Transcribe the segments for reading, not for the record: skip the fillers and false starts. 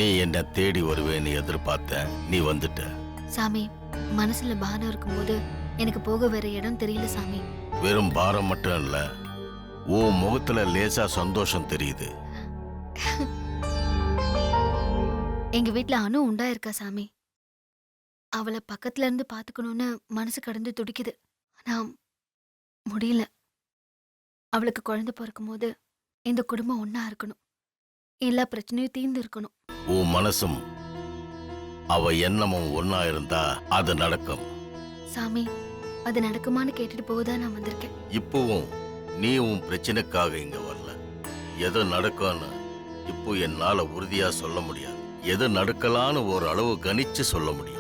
நீ என்ன தேடி வருவேன்னு எதிர்பார்த்தேன், நீ வந்துட்ட. சாமி, மனசுல பாரம் இருக்கும்போது எனக்கு போக வேற இடம் தெரியல சாமி. வெறும் பாரம் மட்டும் இல்ல, உன் முகத்துல லேசா சந்தோஷம் தெரியுது. எங்க வீட்ல அணு உண்டா இருக்கா சாமி. அவளை பக்கத்துல இருந்து பாத்துக்கணும்னு மனசு கடந்து துடிக்குது. ஆனா முடியல. அவளுக்கு குழந்தை பிறக்கும் போது இந்த குடும்பம் ஒன்னா இருக்கணும், எல்லா பிரச்சனையும் தீர்ந்து இருக்கணும். உன் மனசும் அவ எண்ணமும் ஒன்னா இருந்தா அது நடக்கும். சாமி, அது நடக்குமான்னு கேட்டுட்டு போகதான் நான் வந்திருக்கேன். இப்பவும் நீ உன் பிரச்சனைக்காக இங்க வரல. எது நடக்கும்னு இப்போ என்னால உறுதியா சொல்ல முடியாது. எது நடக்கலான்னு ஒரு அளவு கணிச்சு சொல்ல முடியும்.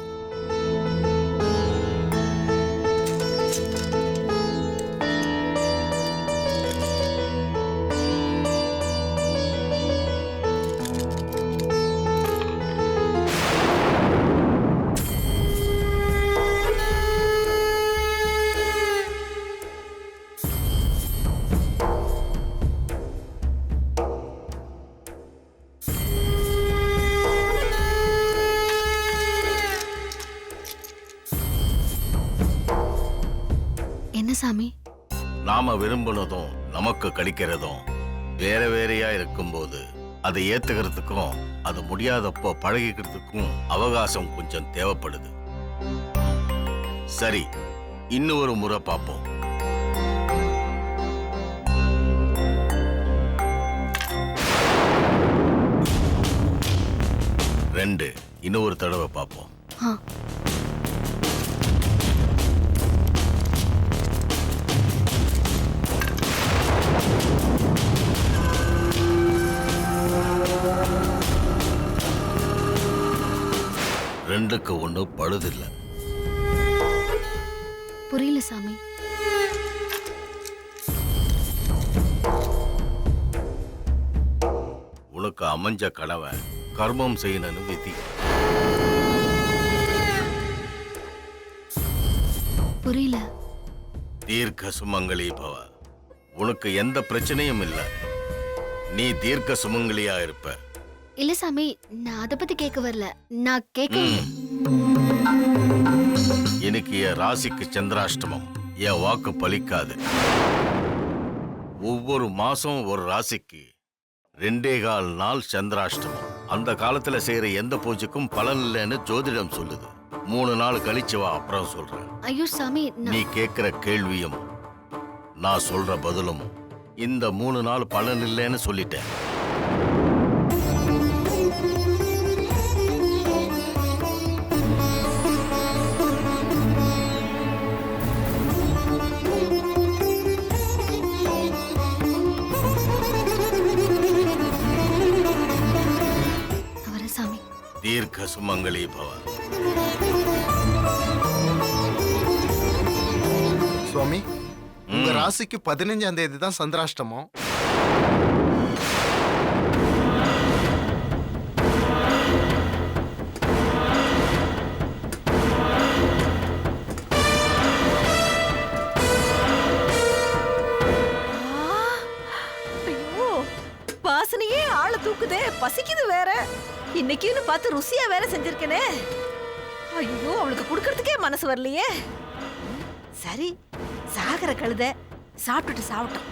என்ன சாமி? நாம விரும்பினதும் நமக்கு கிடைக்கிறதும் வேற வேறையா இருக்கும்போது அதை ஏத்துக்கிறதுக்கும் அது முடியாதப்போ பழகிக்கிறதுக்கும் அவகாசம் கொஞ்சம் தேவைப்படுது. சரி, இன்னொரு முறை பார்ப்போம். ரெண்டு, இன்னொரு தடவை பார்ப்போம். ஆ. ரெண்டுக்கு ஒண்ணு பழுதில்ல. புரியல சாமி. உனக்கு அமைஞ்ச கணவன் கர்மம் செய்யணும்னு விதி. புரியல. தீர்க்க சுமங்கலி பவ. உனக்கு எந்த பிரச்சனையும் இல்ல, நீ தீர்க்க சுமங்கலியா இருப்ப. இல்ல சாமி, நான் அத பத்தி கேட்க வரல. நான் கேட்க எனக்கு என் ராசிக்கு சந்திராஷ்டமம். என் வாக்கு பலிக்காது. ஒவ்வொரு மாசம் ஒரு ராசிக்கு 2.25 நாள் சந்திராஷ்டமம். அந்த காலத்துல செய்யற எந்த பூஜைக்கும் பலன் இல்லைன்னு ஜோதிடம் சொல்லுது. 3 நாள் கழிச்சு வா, அப்புறம் சொல்றேன். ஐயோ சாமி, நீ கேட்கிற கேள்வியும் நான் சொல்ற பதிலும் இந்த 3 நாள் பலன் இல்லைன்னு சொல்லிட்டேன். சாமி, தீர்க்க சுமங்கலி பவ. சுவாமி, உங்க ராசிக்கு 15ஆம் தேதி தான் சந்திராஷ்டமம். ஐயோ, வாசனையே ஆளை தூக்குதே, பசிக்குது வேற. இன்னைக்குன்னு பார்த்து ருசியா வேற செஞ்சிருக்கனே. ஐயோ, அவளுக்கு குடுக்கறதுக்கே மனசு வரலையே. சரி, சாகர கழுத சாப்பிட்டுட்டு சாப்பிட்டோம்.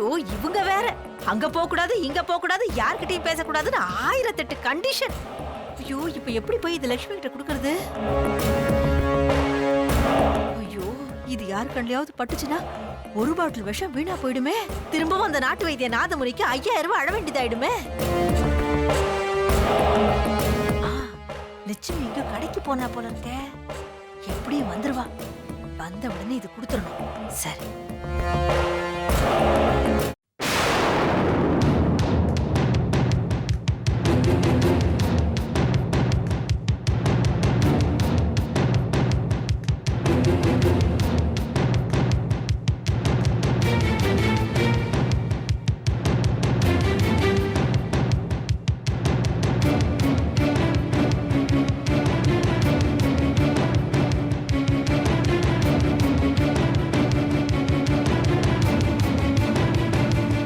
ஐயோ இவங்க வேற அங்க போக கூடாது இங்க போக கூடாது யார்கிட்டயும் பேசக்கூடாதுன்னு 1008 கண்டிஷன். ஐயோ இப்ப எப்படி போய் இது லட்சுமி கிட்ட கொடுக்கறது? ஐயோ இது யார் கண்ணியாவது பட்டுச்சுன்னா ஒரு பாட்டில் விஷம் வீணா போயிடுமே. திரும்பவும் அந்த நாட்டு வைத்திய நாதமுறைக்கு 5000 ரூபாய் அழ வேண்டியதாயிடுமே. லட்சுமி இங்க கடைக்கு போனா போல இருக்க. எப்படியும் வந்துருவா. வந்த உடனே இது கொடுத்துடணும். சரி.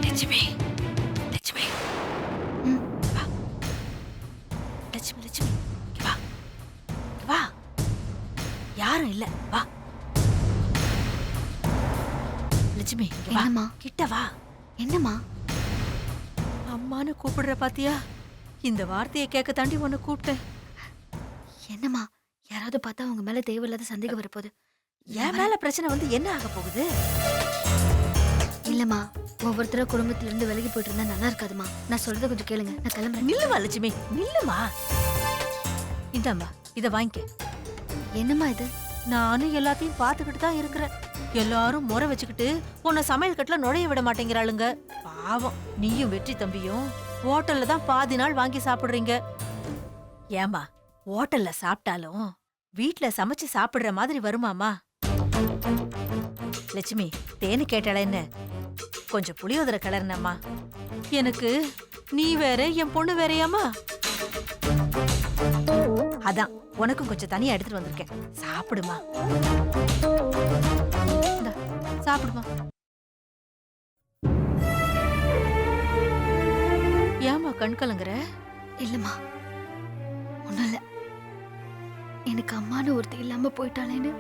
லட்சுமி லட்சுமி ம். வா. லட்சுமி லட்சுமி இங்க வா. இங்க வா. யாரும் இல்ல வா. லட்சுமி இங்க வா. என்னம்மா? கிட்ட வா. என்னம்மா? அம்மான்னு கூப்பிடுற பாத்தியா? இந்த வார்த்தையை கேட்க தாண்டி உன்னை கூப்பிட்டேன். என்னம்மா? யாராவது பார்த்தா உங்க மேல தேவையில்லாத சந்தேகம் வரப்போகுது. என் மேல பிரச்சனை வந்து என்ன ஆக போகுது? இல்லம்மா, ஒவ்வொருத்தர குடும்பத்துல இருந்து விலகி போயிட்டு இருந்தா நல்லா இருக்காதுமா. நான் சொல்றத கொஞ்சம் கேளுங்க. நான் கிளம்புறேன். நில்லுமா லட்சுமி நில்லுமா. இந்தாம்மா இத வாங்கிக்க. என்னம்மா இது? நானும் எல்லாத்தையும் பார்த்துக்கிட்டு தான் இருக்கிறேன். எல்லாரும் முறை வச்சுக்கிட்டு உன்னை சமையல் கட்டுல நுழைய விட மாட்டேங்கிறாளுங்க. பாவம் நீயும் வெற்றி தம்பியும் ஹோட்டல்ல தான் பாதி நாள் வாங்கி சாப்பிடுறீங்க. ஏமா ஹோட்டல்ல சாப்பிட்டாலும் வீட்ல சமைச்சு சாப்பிடுற மாதிரி வருமாமா? லட்சுமி தேனு கேட்டால என்ன? கொஞ்சம் புளியோதரை கிளறினம்மா. எனக்கு நீ வேற என் பொண்ணு வேறையாமா? அதான் உனக்கும் கொஞ்சம் தனியா எடுத்துட்டு வந்திருக்கேன். சாப்பிடுமா. இந்தா, சாப்பிடுமா. ஏமா கண் கலங்குற? இல்லம்மா, ஒண்ணும் இல்ல. எனக்கு அம்மானு ஒருத்தி இல்லாம போயிட்டாளேன்னு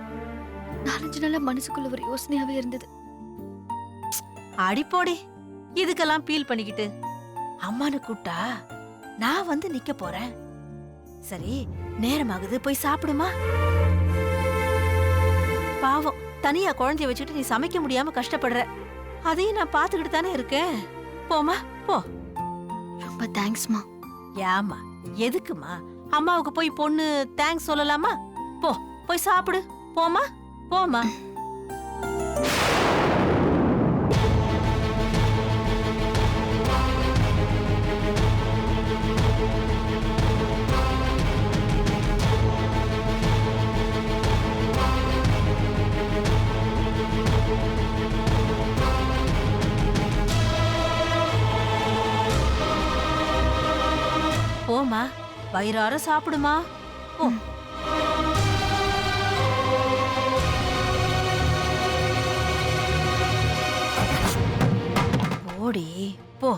4-5 நாளா மனசுக்குள்ள ஒரு யோசனையாவே இருந்தது. அடிப்போடி இதுக்கெல்லாம் ஃபீல் பண்ணிக்கிட்டு அம்மானு கூப்பிட்டா நான் வந்து நிக்க போறேன். சரி நேரமாகுது போய் சாப்பிடுமா. பாவம் தனியா குழந்தைய வச்சுட்டு நீ சமைக்க முடியாம கஷ்டப்படுற. அதையும் நான் பாத்துக்கிட்டு தானே இருக்கேன். போமா போ. ரொம்ப தேங்க்ஸ்மா. ஏமா எதுக்குமா? அம்மாவுக்கு போய் பொண்ணு தேங்க்ஸ் சொல்லலாமா? போ போய் சாப்பிடு. போமா போமா. போமா வயிறார சாப்பிடுமா. போ. போடி போ.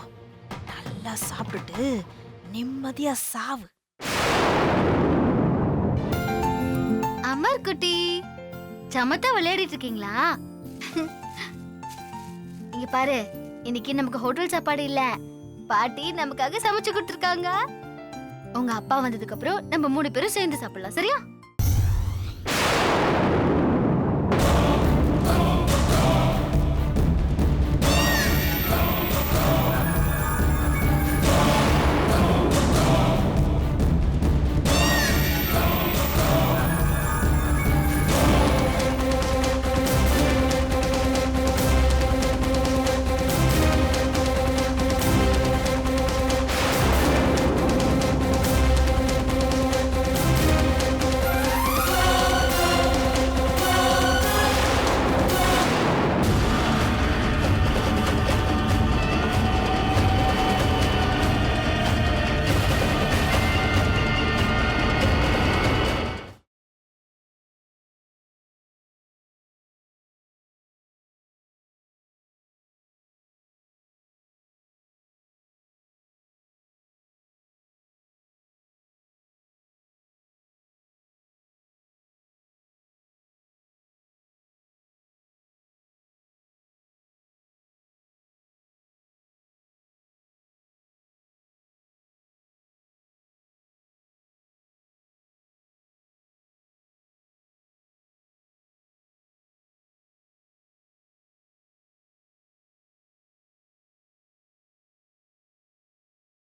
நல்லா சாப்பிட்டுட்டு நிம்மதியா சாவு. அமர் குட்டி, சமத்தா விளையாடிட்டு இருக்கீங்களா? இங்க பாரு, இன்னைக்கு நமக்கு ஹோட்டல் சாப்பாடு இல்ல, பாட்டி நமக்காக சமைச்சு கொடுத்துருக்காங்க. உங்க அப்பா வந்ததுக்கு அப்புறம் நம்ம 3 பேரும் சேர்ந்து சாப்பிடலாம், சரியா?